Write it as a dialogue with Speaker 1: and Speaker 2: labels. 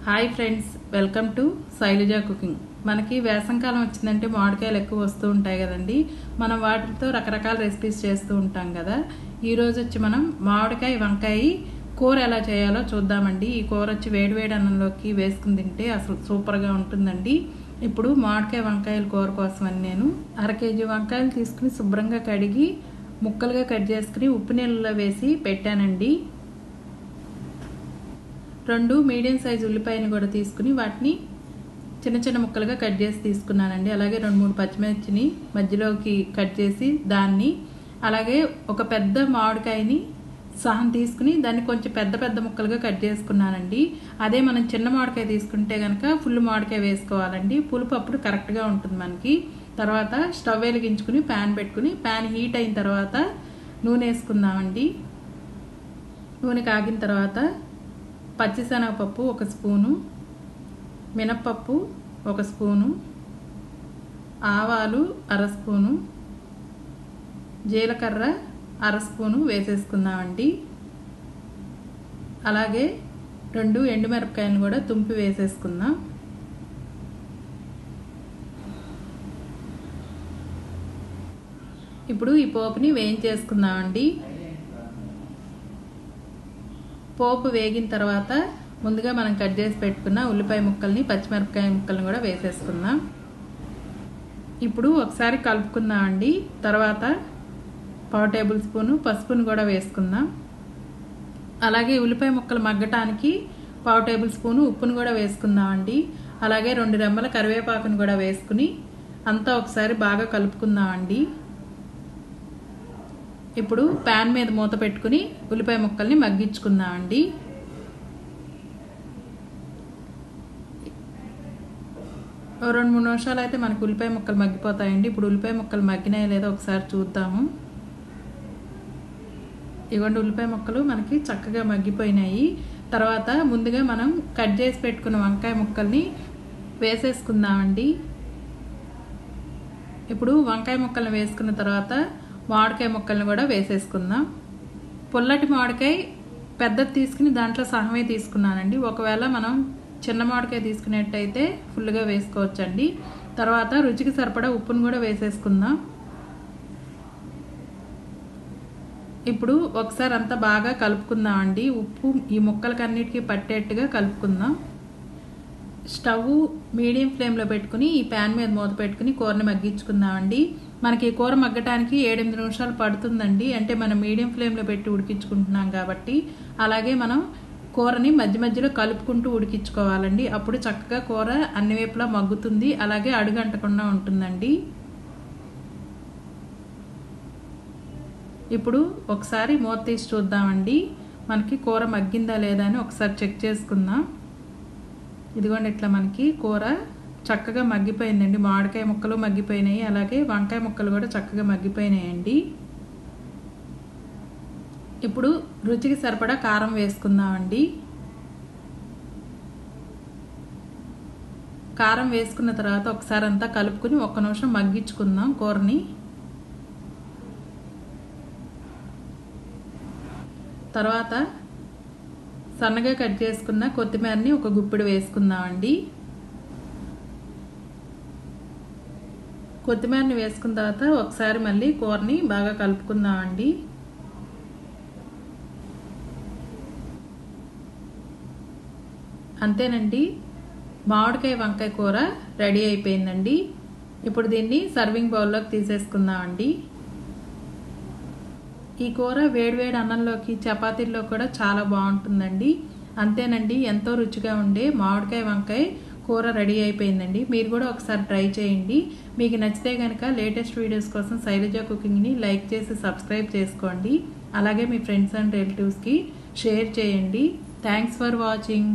Speaker 1: Hi friends, welcome to Shailaja cooking. మనకి వేసంకాలం వచ్చిందంటే మామిడికాయలు ఎక్కువ వస్తూ ఉంటాయి కదండి. మనం వాటితో రకరకాల రెసిపీస్ చేస్తూ ఉంటాం కదా. ఈరోజు వచ్చి మనం మామిడికాయ వంకాయ కూర ఎలా చేయాలో చూద్దామండి. ఈ కూర వచ్చి వేడివేడి అన్నంలోకి వేసుకుని తింటే అసలు సూపర్గా ఉంటుందండి. ఇప్పుడు మామిడికాయ వంకాయల కూర కోసం అని నేను 1/2 కేజీ వంకాయలు తీసుకుని శుభ్రంగా కడిగి ముక్కలుగా కట్ చేసుకుని ఉప్పు నీళ్ళలో వేసి పెట్టానండి. 2 మీడియం సైజు ఉల్లిపాయలు కూడా తీసుకుని వాటిని చిన్న చిన్న ముక్కలుగా కట్ చేసి తీసుకున్నానండి. అలాగే 2-3 పచ్చిమిర్చిని మధ్యలోకి కట్ చేసి దాన్ని, అలాగే ఒక పెద్ద మామిడికాయని సహం తీసుకుని దాన్ని కొంచెం పెద్ద పెద్ద ముక్కలుగా కట్ చేసుకున్నానండి. అదే మనం చిన్న మామిడికాయ తీసుకుంటే కనుక ఫుల్ మామిడికాయ వేసుకోవాలండి. పులుపు అప్పుడు కరెక్ట్గా ఉంటుంది మనకి. తర్వాత స్టవ్ వెలిగించుకుని ప్యాన్ పెట్టుకుని ప్యాన్ హీట్ అయిన తర్వాత నూనె వేసుకుందామండి. నూనె కాగిన తర్వాత పచ్చిశనగపప్పు 1 స్పూను, మినప్పప్పు 1 స్పూను, ఆవాలు 1/2 స్పూను, జీలకర్ర 1/2 స్పూను వేసేసుకుందామండి. అలాగే 2 ఎండుమిరపకాయలు కూడా తుంపి వేసేసుకుందాం. ఇప్పుడు ఈ పోపుని వేయించేసుకుందామండి. పోపు వేగిన తర్వాత ముందుగా మనం కట్ చేసి పెట్టుకున్న ఉల్లిపాయ ముక్కల్ని, పచ్చిమిరపకాయ ముక్కల్ని కూడా వేసేసుకుందాం. ఇప్పుడు ఒకసారి కలుపుకుందామండి. తర్వాత 1/2 టేబుల్ స్పూను పసుపును కూడా వేసుకుందాం. అలాగే ఉల్లిపాయ ముక్కలు మగ్గటానికి 1/2 టేబుల్ స్పూను ఉప్పును కూడా వేసుకుందామండి. అలాగే 2 రెమ్మల కరివేపాకును కూడా వేసుకుని అంతా ఒకసారి బాగా కలుపుకుందామండి. ఇప్పుడు ప్యాన్ మీద మూత పెట్టుకుని ఉల్లిపాయ ముక్కల్ని మగ్గించుకుందామండి. ఓ 2-3 నిమిషాలు అయితే మనకు ఉల్లిపాయ ముక్కలు మగ్గిపోతాయండి. ఇప్పుడు ఉల్లిపాయ ముక్కలు మగ్గినాయో లేదో ఒకసారి చూద్దాము. ఇవ్వండి, ఉల్లిపాయ ముక్కలు మనకి చక్కగా మగ్గిపోయినాయి. తర్వాత ముందుగా మనం కట్ చేసి పెట్టుకున్న వంకాయ ముక్కల్ని వేసేసుకుందామండి. ఇప్పుడు వంకాయ ముక్కల్ని వేసుకున్న తర్వాత మామిడికాయ ముక్కల్ని కూడా వేసేసుకుందాం. పుల్లటి మామిడికాయ పెద్దది తీసుకుని దాంట్లో సగమే తీసుకున్నానండి. ఒకవేళ మనం చిన్న మామిడికాయ తీసుకునేట్టయితే ఫుల్గా వేసుకోవచ్చండి. తర్వాత రుచికి సరిపడా ఉప్పును కూడా వేసేసుకుందాం. ఇప్పుడు ఒకసారి అంతా బాగా కలుపుకుందామండి. ఉప్పు ఈ ముక్కలకన్నిటికీ పట్టేట్టుగా కలుపుకుందాం. స్టవ్ మీడియం ఫ్లేమ్లో పెట్టుకుని ఈ ప్యాన్ మీద మూత పెట్టుకుని కూరని మగ్గించుకుందామండి. మనకి ఈ కూర మగ్గటానికి 7-8 నిమిషాలు పడుతుందండి. అంటే మనం మీడియం ఫ్లేమ్లో పెట్టి ఉడికించుకుంటున్నాం కాబట్టి. అలాగే మనం కూరని మధ్య మధ్యలో కలుపుకుంటూ ఉడికించుకోవాలండి. అప్పుడు చక్కగా కూర అన్ని వైపులా మగ్గుతుంది. అలాగే అడుగంటకుండా ఉంటుందండి. ఇప్పుడు ఒకసారి మూత తీసి చూద్దామండి. మనకి కూర మగ్గిందా లేదా అని ఒకసారి చెక్ చేసుకుందాం. ఇదిగోండి, ఇట్లా మనకి కూర చక్కగా మగ్గిపోయిందండి. మామిడికాయ ముక్కలు మగ్గిపోయినాయి, అలాగే వంకాయ ముక్కలు కూడా చక్కగా మగ్గిపోయినాయండి. ఇప్పుడు రుచికి సరిపడా కారం వేసుకుందామండి. కారం వేసుకున్న తర్వాత ఒకసారి అంతా కలుపుకుని 1 నిమిషం మగ్గించుకుందాం కూరని. తర్వాత సన్నగా కట్ చేసుకున్న కొత్తిమీరని 1 గుప్పెడు వేసుకుందామండి. కొత్తిమీరని వేసుకున్న తర్వాత ఒకసారి మళ్ళీ కూరని బాగా కలుపుకుందామండి. అంతేనండి, మామిడికాయ వంకాయ కూర రెడీ అయిపోయిందండి. ఇప్పుడు దీన్ని సర్వింగ్ బౌల్లోకి తీసేసుకుందామండి. ఈ కూర వేడివేడి అన్నంలోకి, చపాతీల్లో కూడా చాలా బాగుంటుందండి. అంతేనండి, ఎంతో రుచిగా ఉండే మామిడికాయ వంకాయ కూర రెడీ అయిపోయిందండి. మీరు కూడా ఒకసారి ట్రై చేయండి. మీకు నచ్చితే కనుక లేటెస్ట్ వీడియోస్ కోసం శైలజ కుకింగ్ని లైక్ చేసి సబ్స్క్రైబ్ చేసుకోండి. అలాగే మీ ఫ్రెండ్స్ అండ్ రిలేటివ్స్కి షేర్ చేయండి. Thanks for watching.